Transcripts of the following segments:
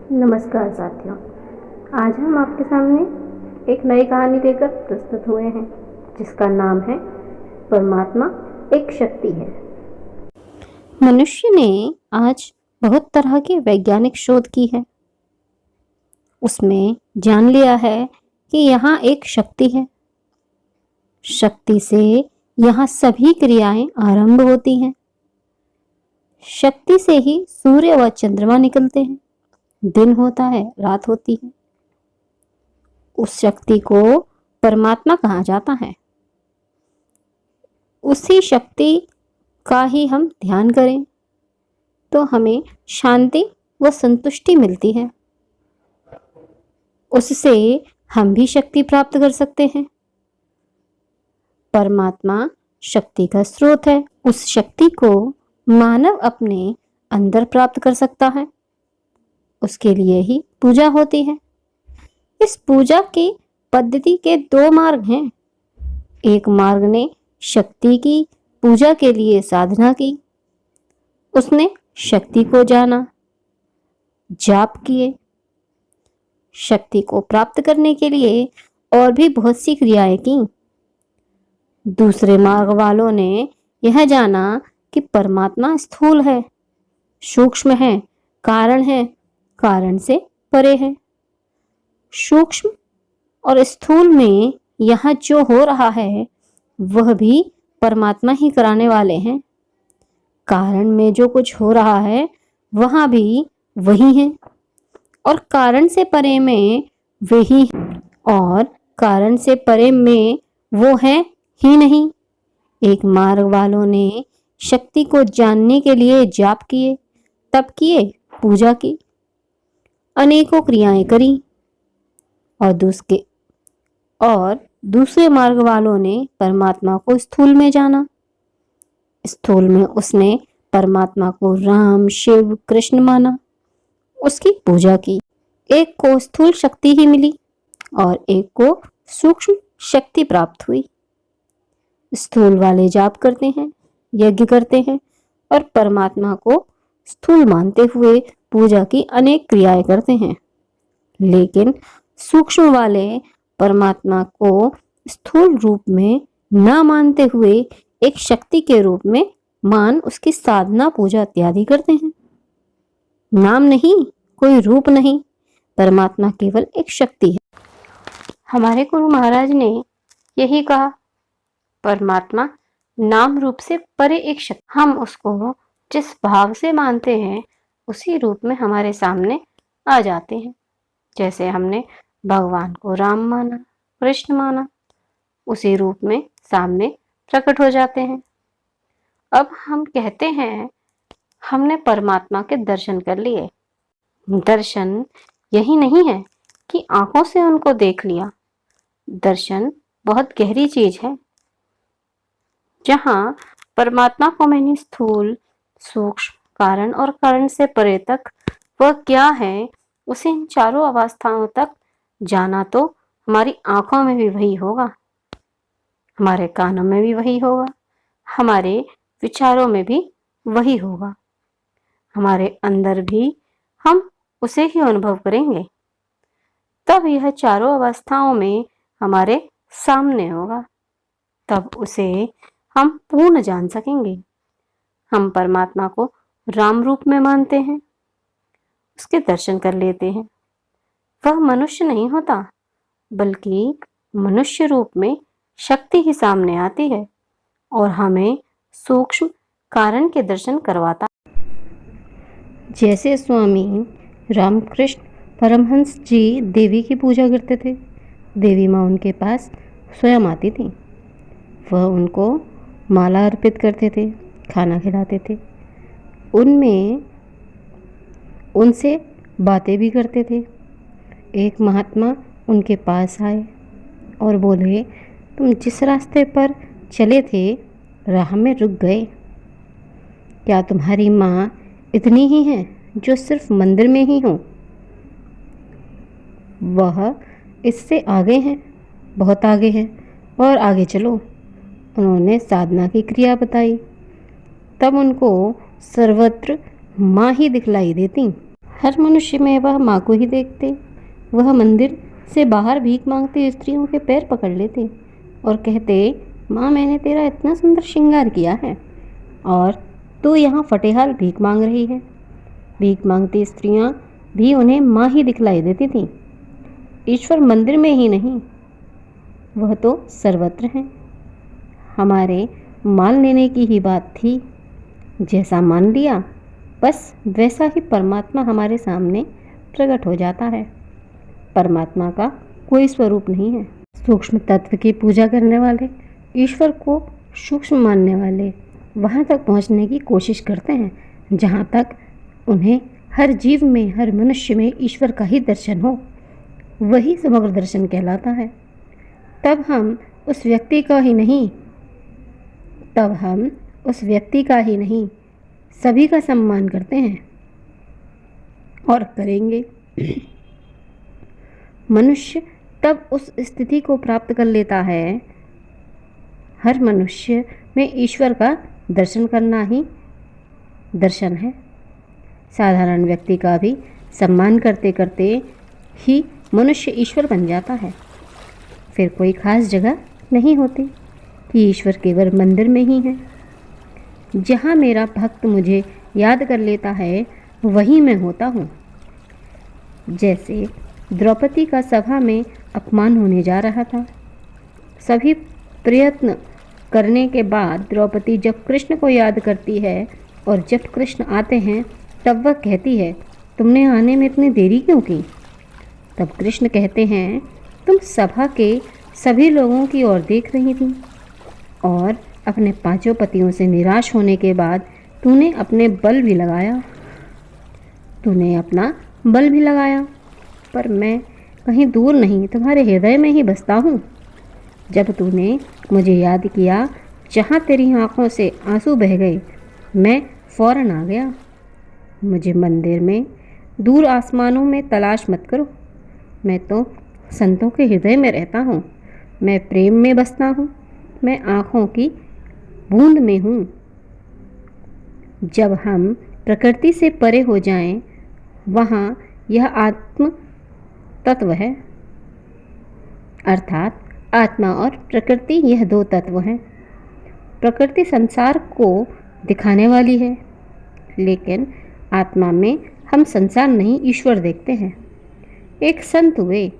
नमस्कार साथियों, आज हम आपके सामने एक नई कहानी लेकर प्रस्तुत हुए हैं जिसका नाम है परमात्मा एक शक्ति है। मनुष्य ने आज बहुत तरह की वैज्ञानिक शोध की है। उसमें जान लिया है कि यहाँ एक शक्ति है। शक्ति से यहाँ सभी क्रियाएं आरंभ होती हैं। शक्ति से ही सूर्य व चंद्रमा निकलते हैं, दिन होता है, रात होती है। उस शक्ति को परमात्मा कहा जाता है। उसी शक्ति का ही हम ध्यान करें तो हमें शांति व संतुष्टि मिलती है। उससे हम भी शक्ति प्राप्त कर सकते हैं। परमात्मा शक्ति का स्रोत है। उस शक्ति को मानव अपने अंदर प्राप्त कर सकता है। उसके लिए ही पूजा होती है। इस पूजा की पद्धति के दो मार्ग हैं। एक मार्ग ने शक्ति की पूजा के लिए साधना की। उसने शक्ति को जाना, जाप किए। शक्ति को प्राप्त करने के लिए और भी बहुत सी क्रियाएं की। दूसरे मार्ग वालों ने यह जाना कि परमात्मा स्थूल है, सूक्ष्म है, कारण है, कारण से परे है। सूक्ष्म और स्थूल में यहाँ जो हो रहा है वह भी परमात्मा ही कराने वाले हैं। कारण में जो कुछ हो रहा है वहाँ भी वही है, और कारण से परे में वही है, और कारण से परे में वो है ही नहीं। एक मार्ग वालों ने शक्ति को जानने के लिए जाप किए, तप किए, पूजा की, अनेकों क्रियाएं करी। और दूसरे मार्ग वालों ने परमात्मा को स्थूल में जाना। स्थूल में उसने परमात्मा को राम, शिव, कृष्ण माना, उसकी पूजा की। एक को स्थूल शक्ति ही मिली और एक को सूक्ष्म शक्ति प्राप्त हुई। स्थूल वाले जाप करते हैं, यज्ञ करते हैं और परमात्मा को स्थूल मानते हुए पूजा की अनेक क्रियाएं करते हैं। लेकिन सूक्ष्म वाले परमात्मा को स्थूल रूप में न मानते हुए एक शक्ति के रूप में मान उसकी साधना, पूजा इत्यादि करते हैं। नाम नहीं, कोई रूप नहीं, परमात्मा केवल एक शक्ति है। हमारे गुरु महाराज ने यही कहा, परमात्मा नाम रूप से परे एक शक्ति। हम उसको जिस भाव से मानते हैं उसी रूप में हमारे सामने आ जाते हैं। जैसे हमने भगवान को राम माना, कृष्ण माना, उसी रूप में सामने प्रकट हो जाते हैं। अब हम कहते हैं हमने परमात्मा के दर्शन कर लिए। दर्शन यही नहीं है कि आंखों से उनको देख लिया। दर्शन बहुत गहरी चीज है, जहां परमात्मा को मैंने स्थूल, सूक्ष्म, कारण और कारण से परे तक वह क्या है उसे इन चारों अवस्थाओं तक जाना, तो हमारी आंखों में भी वही होगा, हमारे कानों में भी वही होगा, हमारे विचारों में भी वही होगा, हमारे अंदर भी हम उसे ही अनुभव करेंगे। तब यह चारों अवस्थाओं में हमारे सामने होगा, तब उसे हम पूर्ण जान सकेंगे। हम परमात्मा को राम रूप में मानते हैं, उसके दर्शन कर लेते हैं। वह मनुष्य नहीं होता, बल्कि मनुष्य रूप में शक्ति ही सामने आती है और हमें सूक्ष्म कारण के दर्शन करवाता। जैसे स्वामी रामकृष्ण परमहंस जी देवी की पूजा करते थे। देवी माँ उनके पास स्वयं आती थी। वह उनको माला अर्पित करते थे, खाना खिलाते थे, उनमें उनसे बातें भी करते थे। एक महात्मा उनके पास आए और बोले, तुम जिस रास्ते पर चले थे राह में रुक गए। क्या तुम्हारी माँ इतनी ही है जो सिर्फ मंदिर में ही हो? वह इससे आगे हैं, बहुत आगे हैं, और आगे चलो। उन्होंने साधना की क्रिया बताई। तब उनको सर्वत्र माँ ही दिखलाई देती। हर मनुष्य में वह माँ को ही देखते। वह मंदिर से बाहर भीख मांगते स्त्रियों के पैर पकड़ लेते और कहते, माँ मैंने तेरा इतना सुंदर श्रृंगार किया है और तू यहाँ फटेहाल भीख मांग रही है। भीख मांगती स्त्रियाँ भी उन्हें माँ ही दिखलाई देती थीं। ईश्वर मंदिर में ही नहीं, वह तो सर्वत्र है। हमारे मान लेने की ही बात थी। जैसा मान लिया बस वैसा ही परमात्मा हमारे सामने प्रकट हो जाता है। परमात्मा का कोई स्वरूप नहीं है। सूक्ष्म तत्व की पूजा करने वाले, ईश्वर को सूक्ष्म मानने वाले वहाँ तक पहुँचने की कोशिश करते हैं जहाँ तक उन्हें हर जीव में, हर मनुष्य में ईश्वर का ही दर्शन हो। वही समग्र दर्शन कहलाता है। तब हम उस व्यक्ति का ही नहीं सभी का सम्मान करते हैं और करेंगे। मनुष्य तब उस स्थिति को प्राप्त कर लेता है। हर मनुष्य में ईश्वर का दर्शन करना ही दर्शन है। साधारण व्यक्ति का भी सम्मान करते करते ही मनुष्य ईश्वर बन जाता है। फिर कोई खास जगह नहीं होती कि ईश्वर केवल मंदिर में ही है। जहाँ मेरा भक्त मुझे याद कर लेता है वहीं मैं होता हूँ। जैसे द्रौपदी का सभा में अपमान होने जा रहा था। सभी प्रयत्न करने के बाद द्रौपदी जब कृष्ण को याद करती है और जब कृष्ण आते हैं तब वह कहती है, तुमने आने में इतनी देरी क्यों की? तब कृष्ण कहते हैं, तुम सभा के सभी लोगों की ओर देख रही थी और अपने पांचों पतियों से निराश होने के बाद तूने अपना बल भी लगाया, पर मैं कहीं दूर नहीं, तुम्हारे हृदय में ही बसता हूँ। जब तूने मुझे याद किया, जहाँ तेरी आँखों से आंसू बह गए, मैं फौरन आ गया। मुझे मंदिर में, दूर आसमानों में तलाश मत करो। मैं तो संतों के हृदय में रहता हूँ। मैं प्रेम में बसता हूँ। मैं आँखों की बूंद में हूँ। जब हम प्रकृति से परे हो जाएं, वहाँ यह आत्म तत्व है। अर्थात आत्मा और प्रकृति, यह दो तत्व हैं। प्रकृति संसार को दिखाने वाली है, लेकिन आत्मा में हम संसार नहीं ईश्वर देखते हैं। एक संत हुए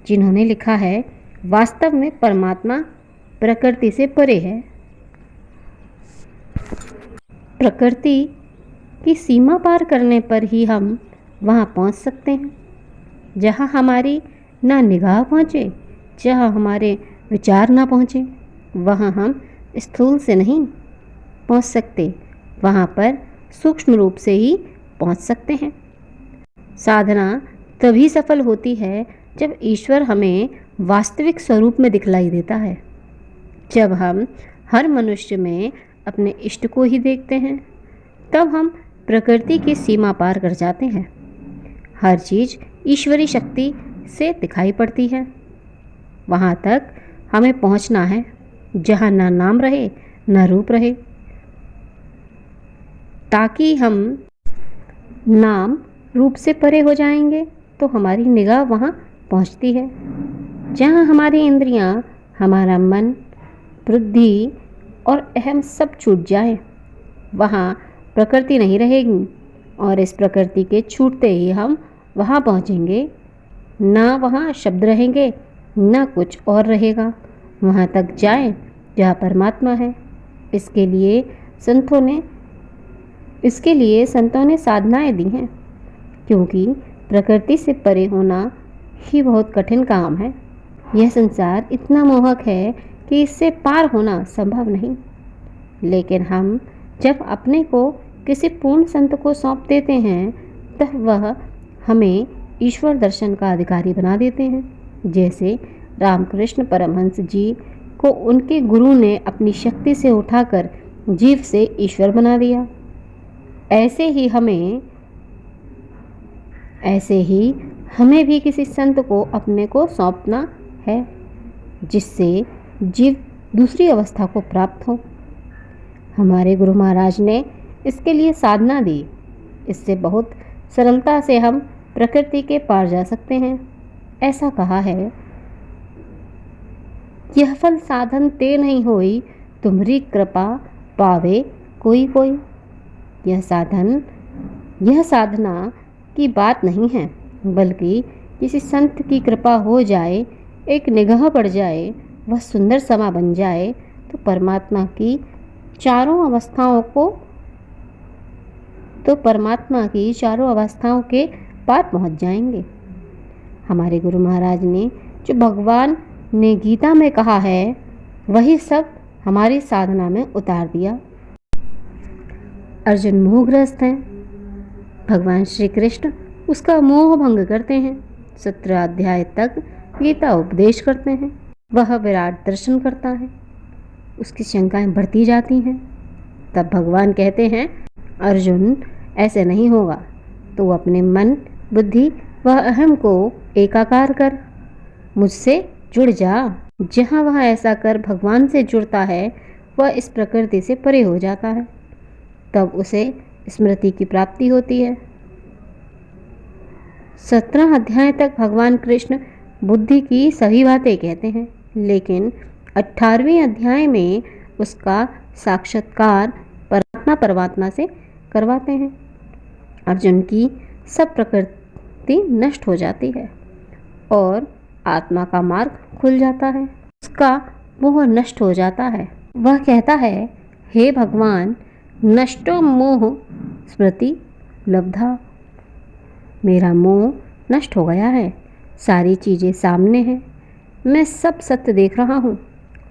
जिन्होंने लिखा है, वास्तव में परमात्मा प्रकृति से परे है। प्रकृति की सीमा पार करने पर ही हम वहाँ पहुँच सकते हैं जहाँ हमारी ना निगाह पहुँचे, जहाँ हमारे विचार ना पहुँचे। वहाँ हम स्थूल से नहीं पहुँच सकते, वहाँ पर सूक्ष्म रूप से ही पहुँच सकते हैं। साधना तभी सफल होती है जब ईश्वर हमें वास्तविक स्वरूप में दिखलाई देता है। जब हम हर मनुष्य में अपने इष्ट को ही देखते हैं, तब हम प्रकृति की सीमा पार कर जाते हैं। हर चीज़ ईश्वरी शक्ति से दिखाई पड़ती है। वहाँ तक हमें पहुँचना है जहाँ ना नाम रहे ना रूप रहे, ताकि हम नाम रूप से परे हो जाएंगे तो हमारी निगाह वहाँ पहुँचती है जहाँ हमारी इंद्रियाँ, हमारा मन, बुद्धि और अहम सब छूट जाए। वहाँ प्रकृति नहीं रहेगी और इस प्रकृति के छूटते ही हम वहाँ पहुँचेंगे। ना वहाँ शब्द रहेंगे ना कुछ और रहेगा। वहाँ तक जाएं जहाँ परमात्मा है। इसके लिए संतों ने साधनाएं दी हैं, क्योंकि प्रकृति से परे होना ही बहुत कठिन काम है। यह संसार इतना मोहक है कि इससे पार होना संभव नहीं। लेकिन हम जब अपने को किसी पूर्ण संत को सौंप देते हैं, तब वह हमें ईश्वर दर्शन का अधिकारी बना देते हैं। जैसे रामकृष्ण परमहंस जी को उनके गुरु ने अपनी शक्ति से उठाकर जीव से ईश्वर बना दिया। ऐसे ही हमें भी किसी संत को अपने को सौंपना है, जिससे जीव दूसरी अवस्था को प्राप्त हो। हमारे गुरु महाराज ने इसके लिए साधना दी। इससे बहुत सरलता से हम प्रकृति के पार जा सकते हैं। ऐसा कहा है, यह फल साधन ते नहीं होई, तुम्हारी कृपा पावे कोई कोई। यह साधना की बात नहीं है, बल्कि किसी संत की कृपा हो जाए, एक निगाह पड़ जाए, वह सुंदर समा बन जाए, तो परमात्मा की चारों अवस्थाओं के पार पहुंच जाएंगे। हमारे गुरु महाराज ने जो भगवान ने गीता में कहा है, वही सब हमारी साधना में उतार दिया। अर्जुन मोहग्रस्त हैं, भगवान श्री कृष्ण उसका मोह भंग करते हैं। 17 अध्याय तक गीता उपदेश करते हैं। वह विराट दर्शन करता है, उसकी शंकाएं बढ़ती जाती हैं। तब भगवान कहते हैं, अर्जुन ऐसे नहीं होगा, तो अपने मन, बुद्धि व अहम को एकाकार कर, मुझसे जुड़ जा। जहाँ वह ऐसा कर भगवान से जुड़ता है, वह इस प्रकृति से परे हो जाता है। तब उसे स्मृति की प्राप्ति होती है। 17 अध्याय तक भगवान कृष्ण बुद्धि की सभी बातें कहते हैं, लेकिन 18वें अध्याय में उसका साक्षात्कार परमात्मा से करवाते हैं। अर्जुन की सब प्रकृति नष्ट हो जाती है और आत्मा का मार्ग खुल जाता है। उसका मोह नष्ट हो जाता है। वह कहता है, हे भगवान, नष्टो मोह स्मृति लब्धा। मेरा मोह नष्ट हो गया है, सारी चीज़ें सामने हैं, मैं सब सत्य देख रहा हूँ,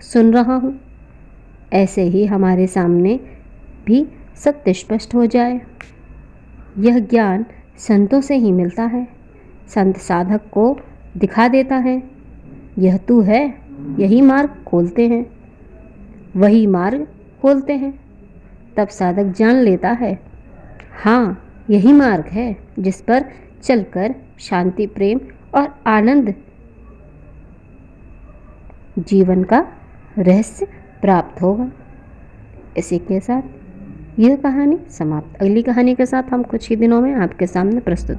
सुन रहा हूँ। ऐसे ही हमारे सामने भी सत्य स्पष्ट हो जाए। यह ज्ञान संतों से ही मिलता है। संत साधक को दिखा देता है, यह तू है, यही मार्ग खोलते हैं, वही मार्ग खोलते हैं। तब साधक जान लेता है, हाँ, यही मार्ग है जिस पर चलकर शांति, प्रेम और आनंद जीवन का रहस्य प्राप्त होगा। इसी के साथ यह कहानी समाप्त। अगली कहानी के साथ हम कुछ ही दिनों में आपके सामने प्रस्तुत हो